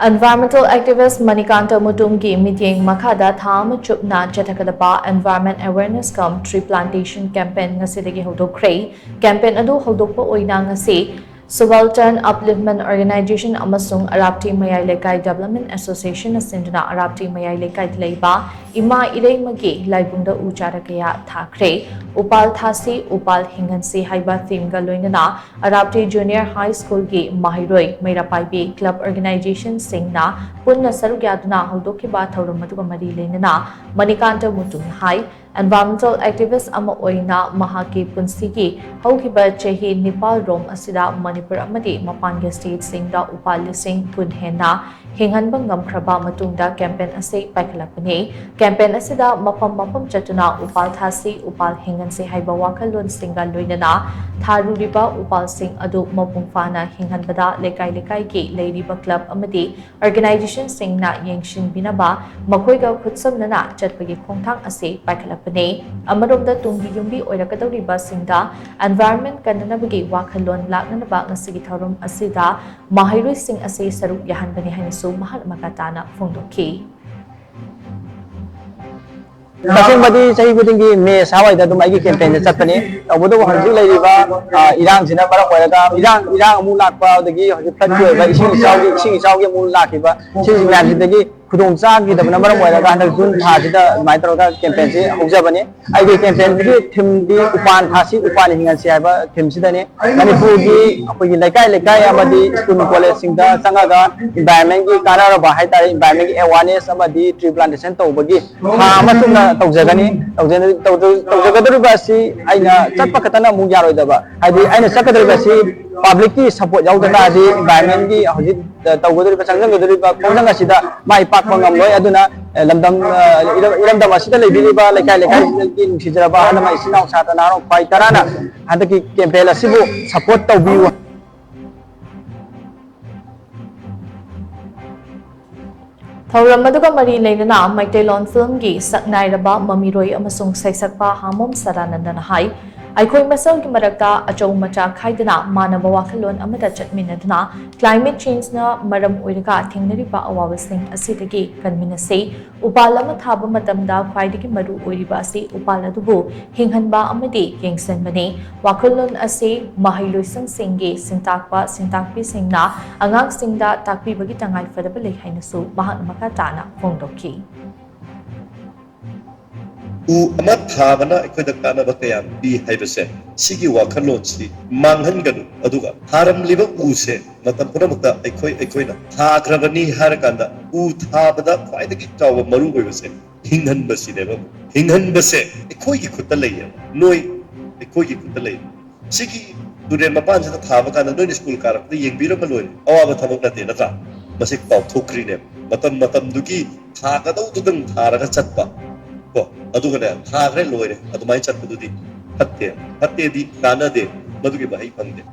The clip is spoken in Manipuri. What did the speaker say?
Environmental activist MANIKANTA MUTUM ki MITYENG MAKHA tham CHUPNA CHATHAGADABA Environment Awareness cum Tree Plantation Campaign Ngasidagi Houdokhre campaign adu Houdokhpa oina ngasi Subaltern Upliftment Organization amasung Arabti Mayai Lekai Development Association asinduna Arabti Mayai Lekai Leiba Ima Irei Magi Laibungda Ucharakaya Thakre Upal Thasi Upal Hingansi Haiba Theme Galoinana Arabti Junior High School gi Mahiroi Mairapaibi Club Organization Singna Punna Sarugyaduna Houdokhiba Thauram Matuga Mari Lenana MANIKANTA MUTUM Hai Environmental activist ama oina mahaki punsigi haukiba chehi Nepal rom asida Manipur amadi mapange state singda upal lising punhena hinghanba ngamkhraba matungda campaign ase paikhalapani campaign asida mapam chatuna upal thasi upal hinganse haiba wakhalon singa loinana tharuriba upal sing adu mapungfana hinghanbada lekai ki leiriba club amadi organization singna yengshin binaba makoiga khutsamnana chatpagi khongthang ase paikhalapani amaromda tunggi yumbi oirakadoriba singda environment kandanabagi wakhalon laknanaba ngasigi thorum asida mahairui sing ase saruk yahanbani hanisu mahal makatana phongdokhi Kasing sahi budingi me sawai da dumai campaign chatpani obodo hanji laiba irang sina bara koyaga irang amu lakpa dagi hoji phatku ba ising chawgi amu lakiba sing man dagi khudong cha gi da namar koyaga handak jun tha sida mai toroga campaign se hojabani ai gi campaign gi thim di upan thasi upan hingan se ba thim sida ne manipur gi apoi lekai amadi school college singda changaga environment gi kanara ba hai tari environment gi awareness amadi tree plantation tawbagi ha amasuna tawjagani tawjagadoriba si aina chatpa khatana mu yaroidaba hadi aina sakadoriba si public ki support yaudana di environment gi hoji tawgadoriba changjanggadoriba khonjang asida mai pakpa ngamloi aduna iramdam asida lebiliba lekai gi nungsijraba hanama isinau satana ro pai tarana handaki campaign asibu support tawbiu Thauram aduga mari leinana Maitailon film gi saknairaba mamiroi amasung saisakpa hamom saranandana hai Aikoi masal ki marakta achau macha khaidana manaba wakhalon amata chatminaduna climate change na maram oirika thingnariba awawasing asidagi kanminase upal ama thaba matamda khwaidagi maru oiriba ase upal adubu hinghanba amadi yengsanbane wakhalon ase mahailoisang singge sintakpi singna angang singda takpi bagi tangai fadaba lehainasu mahak makatana phongdokhi amat thabana akhoi da kana ba kayam bi haibase sigi wakhalon si manghanganu aduga haram liba u se matam puramukta akhoi na thagrabani harakanda u thabada khwaidagi tawa maru oibase hinghan basi deba hinghan base akhoi gi khutta leya noi akhoi gi khutta leya sigi dure mapan sa thaba kana noi school karak da yengbira maloi awaba thabak na te natra masik paw thokri ne matam dugi thagadau dudang tharaga chatpa adugana thagre loire adumai chatpududi hatte di kana de madugi bahai phangde